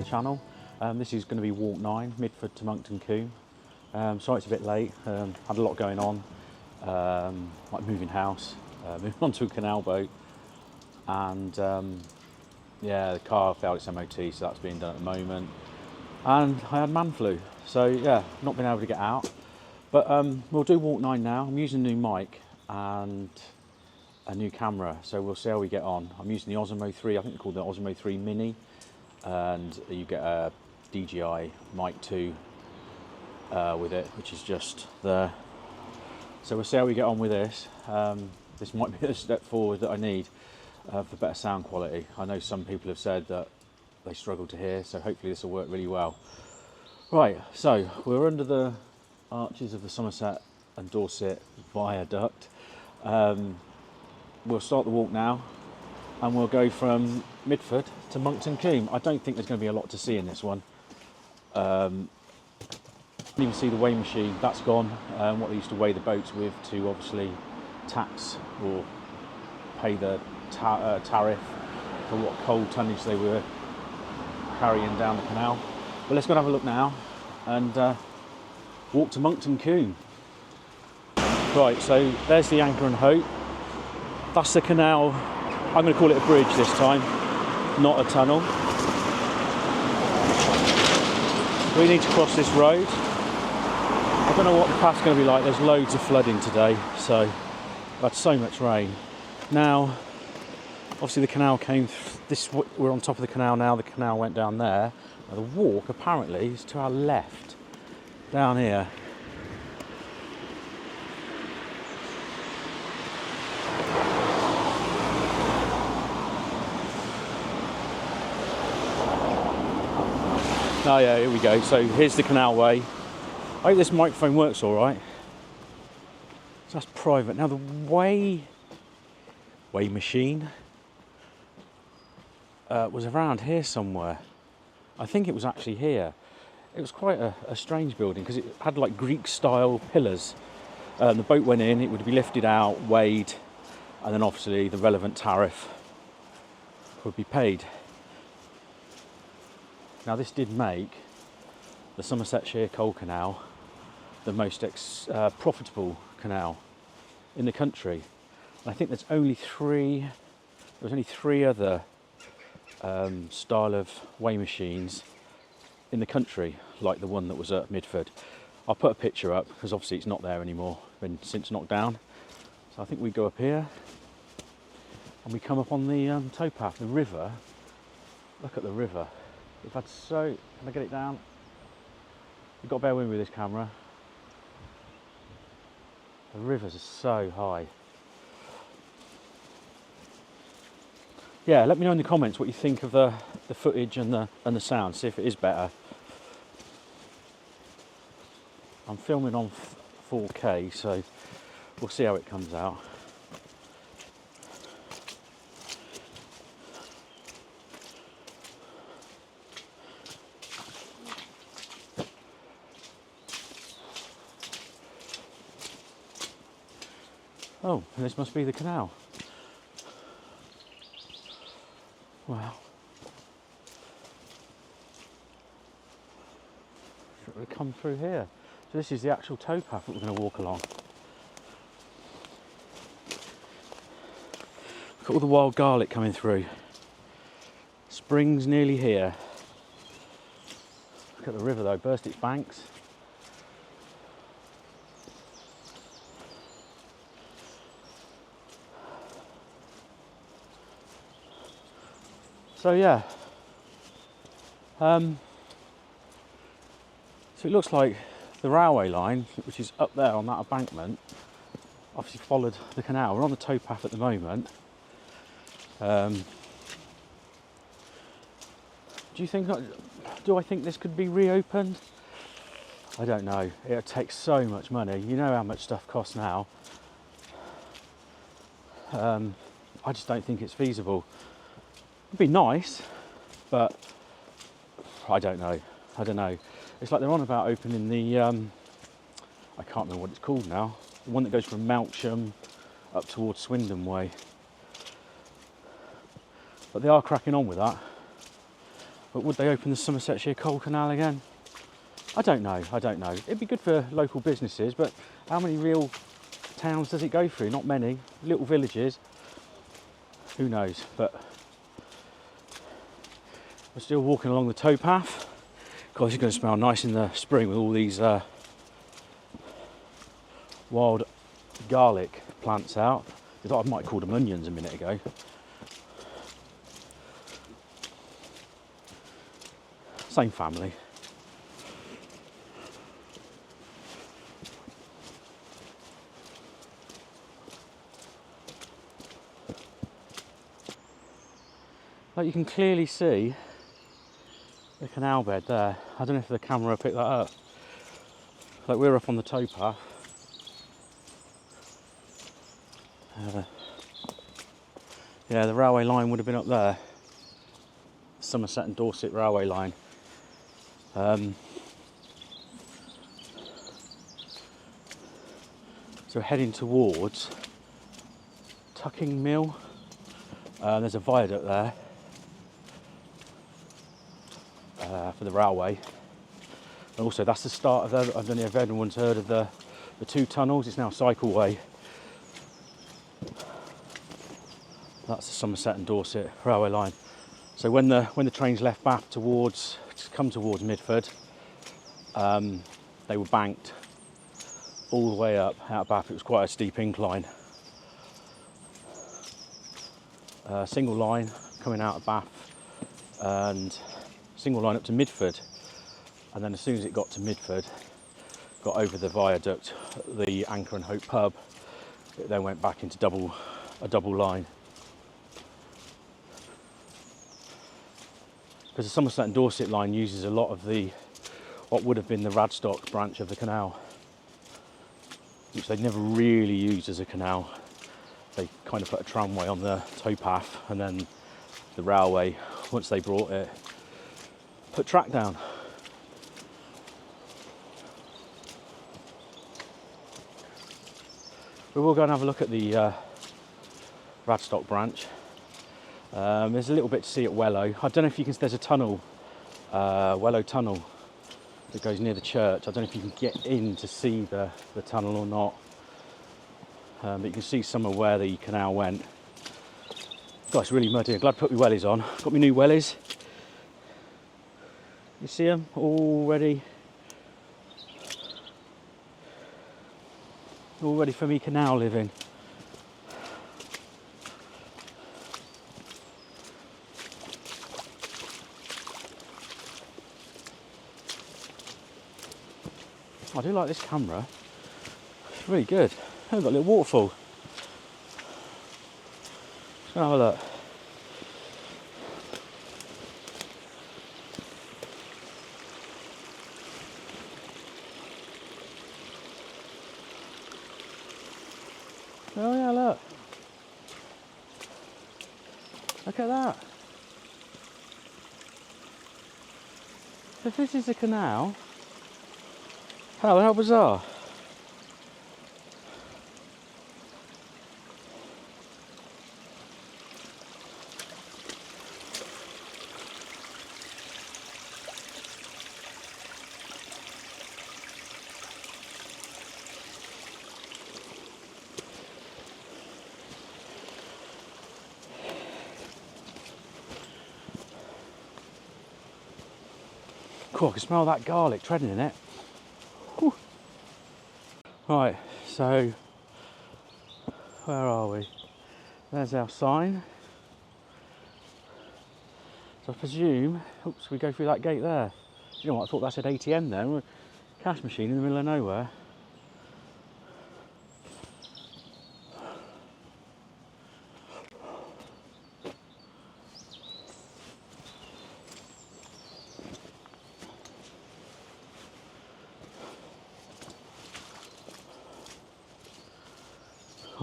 the channel. This is going to be walk 9, Midford to Monkton Combe. Sorry it's a bit late, had a lot going on, like moving house, moving onto a canal boat, and yeah, the car failed its MOT, so that's being done at the moment, and I had man flu, so yeah, not been able to get out, but we'll do walk 9 now. I'm using a new mic and a new camera, so we'll see how we get on. I'm using the Osmo 3, I think they're called the Osmo 3 Mini, and you get a DJI Mic 2 with it, which is just there. So we'll see how we get on with this. This might be a step forward that I need for better sound quality. I know some people have said that they struggle to hear, so hopefully this will work really well. Right, so we're under the arches of the Somerset and Dorset viaduct. We'll start the walk now, and we'll go from Midford to Monkton Combe. I don't think there's going to be a lot to see in this one. You can even see the weigh machine, that's gone. What they used to weigh the boats with to obviously tax or pay the tariff for what coal tonnage they were carrying down the canal. But let's go and have a look now and walk to Monkton Combe. Right, so there's the Anchor and Hope. That's the canal. I'm going to call it a bridge this time, not a tunnel. We need to cross this road. I don't know what the path's going to be like. There's loads of flooding today, so we've had so much rain. Now, obviously the canal came, we're on top of the canal now, the canal went down there. Now the walk apparently is to our left, down here. Oh yeah, here we go. So here's the canal way. I hope this microphone works all right. So that's private. Now the weigh machine was around here somewhere. I think it was actually here. It was quite a strange building because it had like Greek style pillars. The boat went in, it would be lifted out, weighed, and then obviously the relevant tariff would be paid. Now this did make the Somersetshire coal canal the most profitable canal in the country. And I think there's only three other style of weigh machines in the country like the one that was at Midford. I'll put a picture up because obviously it's not there anymore, been since knocked down. So I think we go up here and we come up on the towpath, the river. Look at the river. We've had can I get it down? You've got to bear with me with this camera. The rivers are so high. Yeah, let me know in the comments what you think of the footage and the sound, see if it is better. I'm filming on 4K, so we'll see how it comes out. Oh, this must be the canal. Wow. Should we come through here? So this is the actual towpath that we're going to walk along. Look at all the wild garlic coming through. Spring's nearly here. Look at the river though, burst its banks. So yeah, so it looks like the railway line, which is up there on that embankment, obviously followed the canal. We're on the towpath at the moment. Do I think this could be reopened? I don't know. It takes so much money. You know how much stuff costs now. I just don't think it's feasible. It'd be nice, but I don't know. It's like they're on about opening the, I can't remember what it's called now, the one that goes from Melksham up towards Swindon way. But they are cracking on with that. But would they open the Somersetshire Coal Canal again? I don't know. It'd be good for local businesses, but how many real towns does it go through? Not many. Little villages. Who knows? But we're still walking along the towpath. God, this is going to smell nice in the spring with all these wild garlic plants out. I thought I might have called them onions a minute ago. Same family. Like you can clearly see the canal bed there. I don't know if the camera picked that up. Like we're up on the towpath. Yeah, the railway line would have been up there. Somerset and Dorset railway line. So we're heading towards Tucking Mill. There's a viaduct there for the railway. And also that's the start of I don't know if everyone's heard of the two tunnels. It's now cycleway. That's the Somerset and Dorset railway line. So when the trains left Bath come towards Midford, they were banked all the way up out of Bath. It was quite a steep incline. Single line coming out of Bath and single line up to Midford. And then as soon as it got to Midford, got over the viaduct, the Anchor and Hope pub, it then went back into a double line. Because the Somerset and Dorset line uses a lot of what would have been the Radstock branch of the canal, which they never really used as a canal. They kind of put a tramway on the towpath, and then the railway, once they brought it, put track down. We will go and have a look at the Radstock branch. There's a little bit to see at Wellow. I don't know if you can. There's a tunnel, Wellow Tunnel, that goes near the church. I don't know if you can get in to see the tunnel or not. But you can see some of where the canal went. God, it's really muddy. I'm glad I put my wellies on. Got my new wellies. You see them all ready for me canal living. I do like this camera. It's really good. Oh, we've got a little waterfall. Let's go have a look. Oh yeah, look. Look at that. So if this is a canal, how bizarre. Cool, I can smell that garlic treading in it. Whew. Right, so where are we? There's our sign. So I presume, oops, we go through that gate there. You know what, I thought that said ATM there. Cash machine in the middle of nowhere.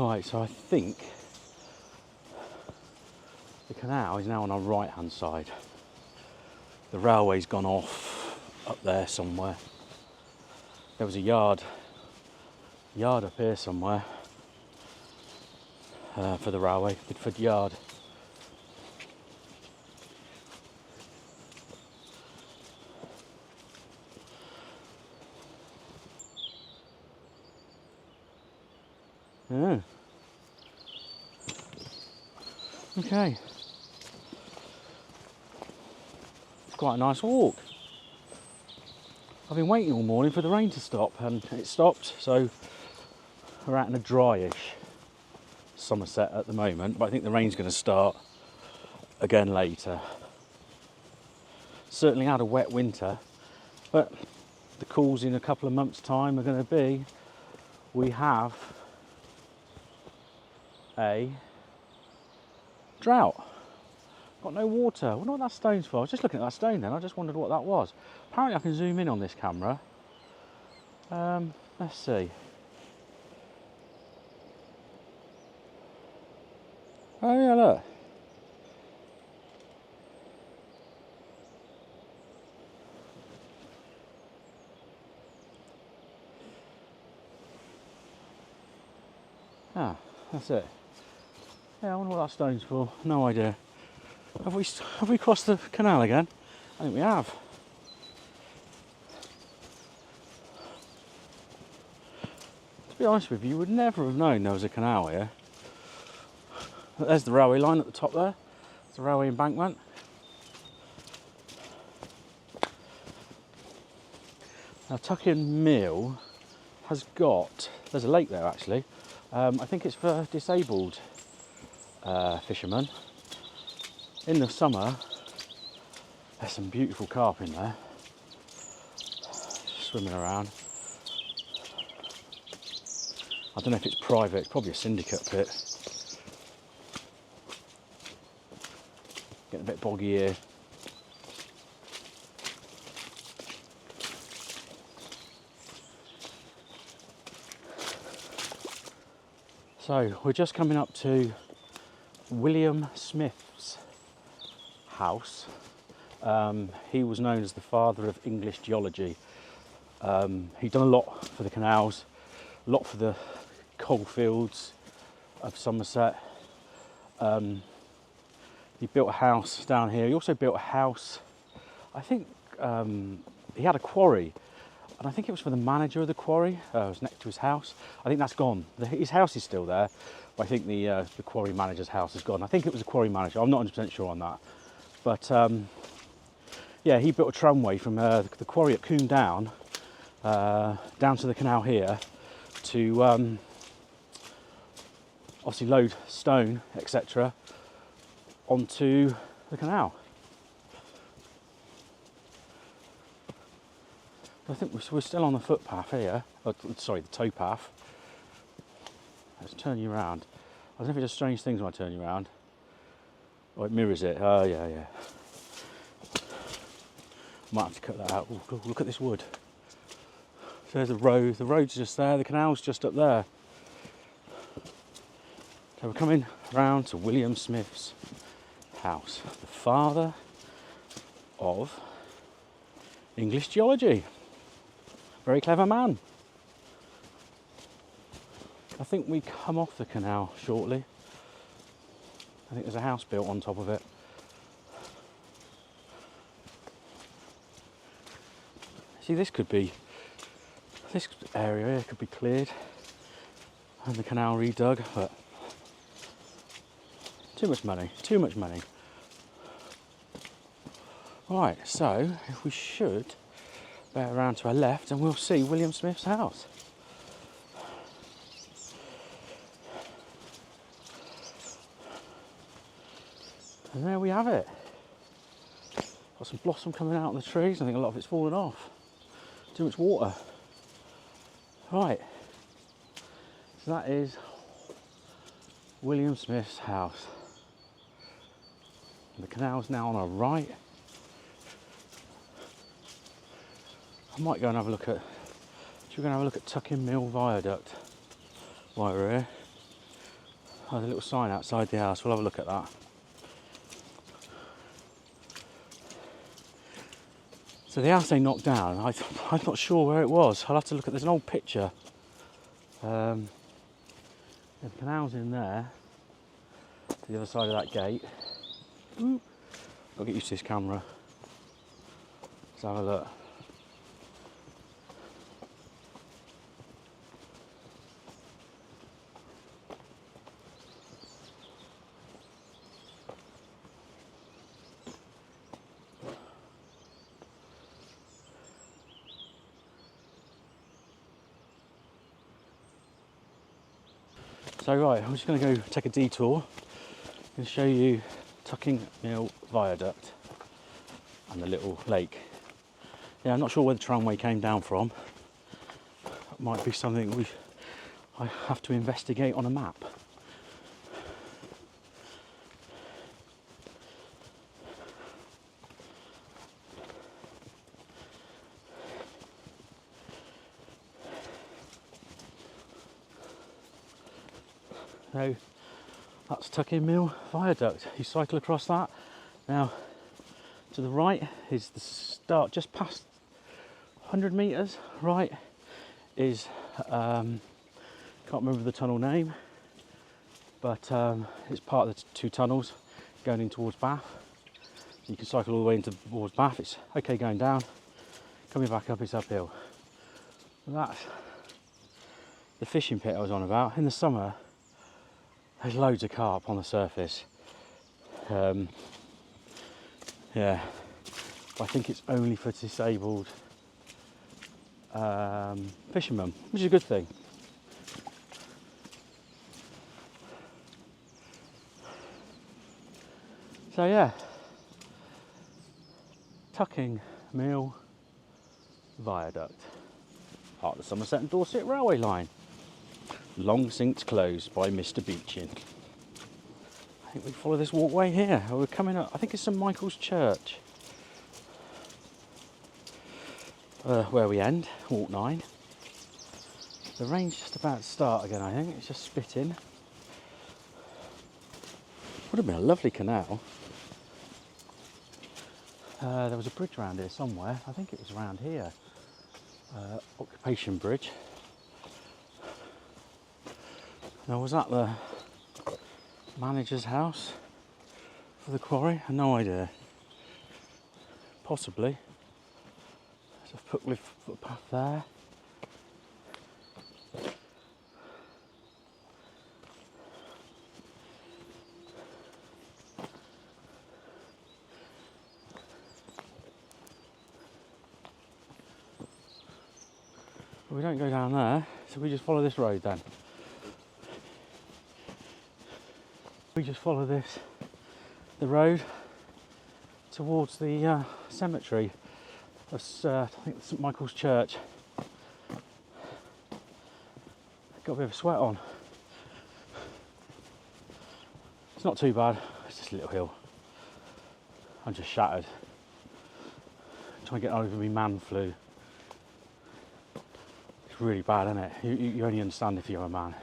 Right, so I think the canal is now on our right hand side. The railway's gone off up there somewhere. There was a yard up here somewhere for the railway, Midford Yard. Yeah. Okay. It's quite a nice walk. I've been waiting all morning for the rain to stop, and it stopped, so we're out in a dryish Somerset at the moment, but I think the rain's going to start again later. Certainly had a wet winter, but the calls in a couple of months' time are going to be, we have a drought. Got no water. I wonder what that stone's for. I was just looking at that stone then, I just wondered what that was. Apparently I can zoom in on this camera. Let's see. Oh yeah, look. Ah, that's it. Yeah, I wonder what that stone's for. No idea. Have we crossed the canal again? I think we have. To be honest with you, you would never have known there was a canal here. There's the railway line at the top there. It's the railway embankment. Now Tucking Mill has got, there's a lake there actually. I think it's for disabled fishermen. In the summer, there's some beautiful carp in there, swimming around. I don't know if it's private, it's probably a syndicate pit. Getting a bit boggy here. So we're just coming up to William Smith's house. He was known as the father of English geology. He'd done a lot for the canals, a lot for the coalfields of Somerset. He built a house down here. He also built a house, I think he had a quarry, and I think it was for the manager of the quarry. It was next to his house. I think that's gone. His house is still there, but I think the quarry manager's house is gone. I think it was a quarry manager. I'm not 100% sure on that. But yeah, he built a tramway from the quarry at Combe down to the canal here to obviously load stone, etc., onto the canal. I think we're still on the footpath here. Oh, sorry, the towpath. Let's turn you around. I don't know if it does strange things when I turn you around. Oh, it mirrors it. Oh, yeah. Might have to cut that out. Ooh, look at this wood. So there's the road. The road's just there. The canal's just up there. So we're coming round to William Smith's house, the father of English geology. Very clever man. I think we come off the canal shortly. I think there's a house built on top of it. See, this area here could be cleared and the canal redug, but too much money. Right, so if we should bear around to our left and we'll see William Smith's house. And there we have it. Got some blossom coming out of the trees. I think a lot of it's fallen off. Too much water. Right, so that is William Smith's house. The canal's now on our right. I might go and have a look at, should we go and have a look at Tucking Mill Viaduct while we're here? Oh, there's a little sign outside the house, we'll have a look at that. So the house they knocked down, I'm not sure where it was. I'll have to look at, there's an old picture. The canal's in there, to the other side of that gate. Ooh. I'll get used to this camera. Let's have a look. So right, I'm just going to go take a detour and show you Tucking Mill Viaduct and the little lake. Yeah, I'm not sure where the tramway came down from. That might be something I have to investigate on a map. So that's Tucking Mill Viaduct. You cycle across that. Now to the right is the start, just past 100 metres right is, can't remember the tunnel name, but it's part of the two tunnels going in towards Bath. You can cycle all the way into towards Bath. It's okay going down, coming back up it's uphill. And that's the fishing pit I was on about. In the summer there's loads of carp on the surface. Yeah, I think it's only for disabled fishermen, which is a good thing. So yeah, Tucking Mill Viaduct, part of the Somerset and Dorset railway line. Long since closed by Mr. Beechin. I think we follow this walkway here. We're coming up, I think it's St Michael's Church. Where we end, walk 9. The rain's just about to start again, I think. It's just spitting. Would have been a lovely canal. There was a bridge around here somewhere. I think it was around here. Occupation Bridge. Now, was that the manager's house for the quarry? I have no idea. Possibly. There's a footpath there. But we don't go down there, so we just follow this road then. We just follow the road towards the cemetery of I think St Michael's Church. Got a bit of a sweat on. It's not too bad, it's just a little hill. I'm just shattered. I'm trying to get over my man flu. It's really bad, isn't it? You only understand if you're a man.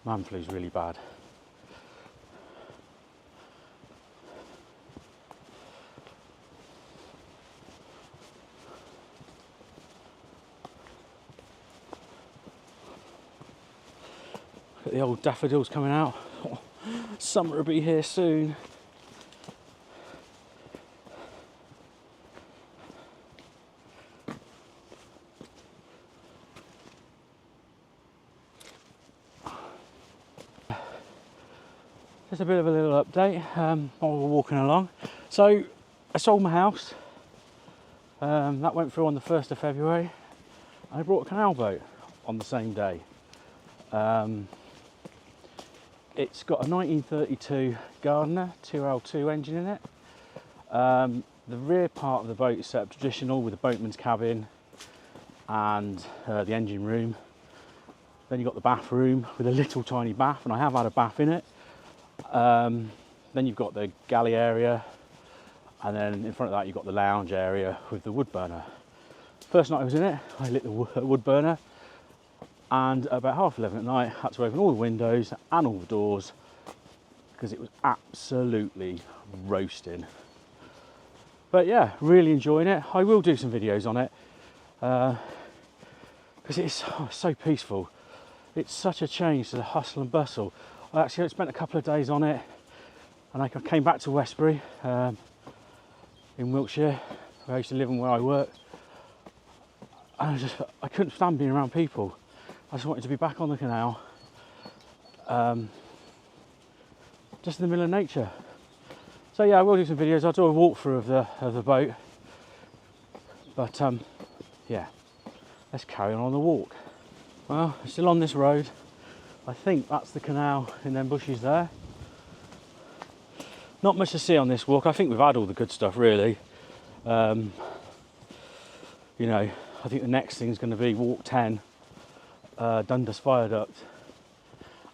Man flu is really bad. Look at the old daffodils coming out. Oh, summer will be here soon. Just a bit of a little update while we're walking along. So I sold my house. That went through on the 1st of February. I brought a canal boat on the same day. It's got a 1932 Gardner 2L2 engine in it. The rear part of the boat is set up traditional with a boatman's cabin and the engine room. Then you've got the bathroom with a little tiny bath, and I have had a bath in it. Then you've got the galley area, and then in front of that you've got the lounge area with the wood burner. First night I was in it, I lit the wood burner, and about 11:30 at night I had to open all the windows and all the doors because it was absolutely roasting. But yeah, really enjoying it. I will do some videos on it because it's so peaceful. It's such a change to the hustle and bustle. I actually spent a couple of days on it, and I came back to Westbury in Wiltshire, where I used to live and where I work, and I couldn't stand being around people. I just wanted to be back on the canal, just in the middle of nature. So yeah, I will do some videos. I'll do a walkthrough of the boat, but yeah, let's carry on the walk. Well, I'm still on this road. I think that's the canal in them bushes there. Not much to see on this walk. I think we've had all the good stuff really. You know, I think the next thing is going to be walk 10, Dundas Viaduct,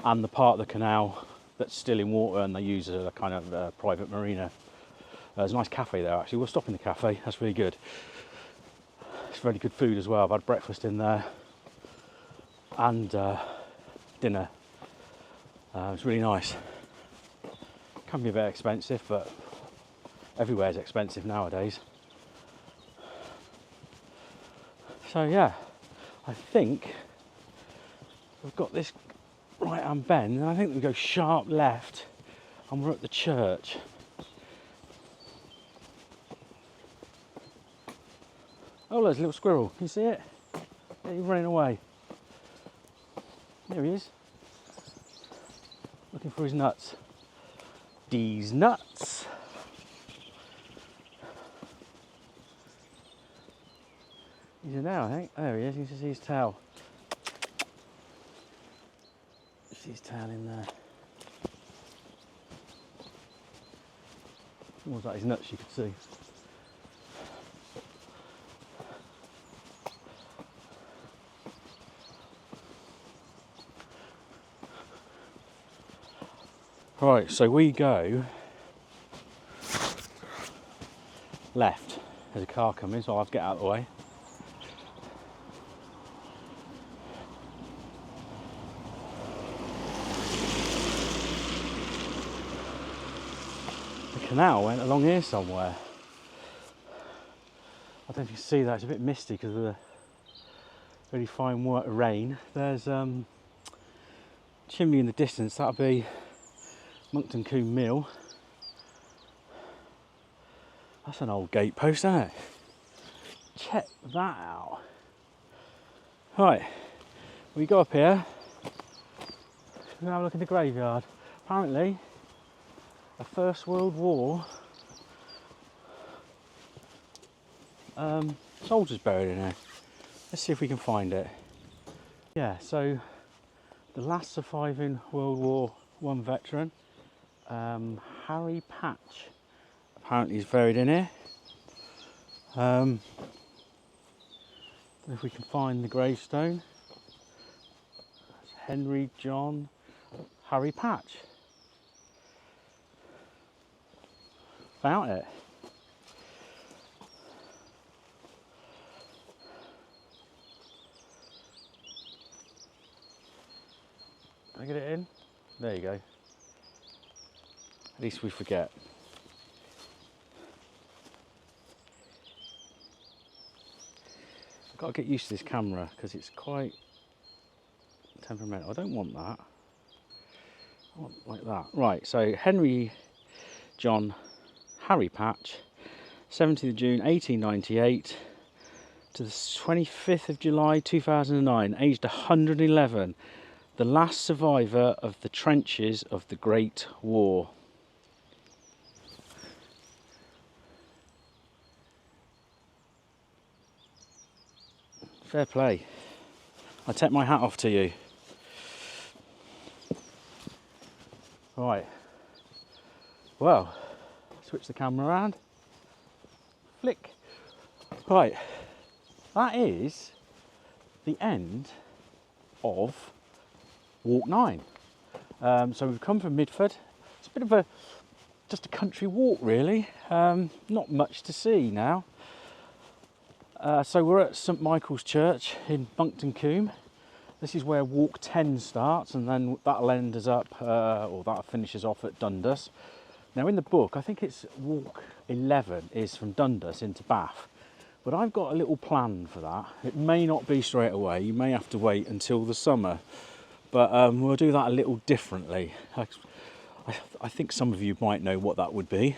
and the part of the canal that's still in water and they use as a kind of private marina. There's a nice cafe there actually. We'll stop in the cafe, that's really good. It's really good food as well. I've had breakfast in there and dinner. It's really nice. Can be a bit expensive, but everywhere's expensive nowadays. So yeah, I think we've got this right hand bend and I think we go sharp left and we're at the church. Oh, there's a little squirrel. Can you see it? Yeah, he's running away. There he is. Looking for his nuts. These nuts. He's in there, I think. There he is. You can see his tail. See his tail in there. Almost like his nuts, you could see. Right, so we go left. There's a car coming, so I'll have to get out of the way. The canal went along here somewhere. I don't know if you can see that, it's a bit misty because of the really fine rain. There's chimney in the distance, that'll be Monkton Combe Mill. That's an old gatepost, isn't it? Check that out. Right, we go up here. We're gonna have a look in the graveyard. Apparently, a First World War soldiers buried in here. Let's see if we can find it. Yeah, so the last surviving World War I veteran, Harry Patch, apparently is buried in here. Don't know if we can find the gravestone. That's Henry John Harry Patch. Found it. Can I get it in? There you go. At least we forget. I've got to get used to this camera because it's quite temperamental. I don't want that. I want like that. Right, so Henry John Harry Patch, 17th of June 1898 to the 25th of July 2009, aged 111, the last survivor of the trenches of the Great War. Fair play. I take my hat off to you. Right. Well, switch the camera around. Flick. Right. That is the end of Walk 9. So we've come from Midford. It's a bit of just a country walk really. Not much to see now. So we're at St Michael's Church in Monkton Combe. This is where Walk 10 starts, and then that'll end us up, or that finishes off at Dundas. Now in the book, I think it's Walk 11 is from Dundas into Bath, but I've got a little plan for that. It may not be straight away, you may have to wait until the summer, but we'll do that a little differently. I think some of you might know what that would be,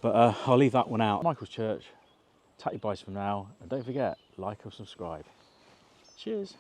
but I'll leave that one out. Michael's Church. Tatty buys for now, and don't forget, like or subscribe. Cheers.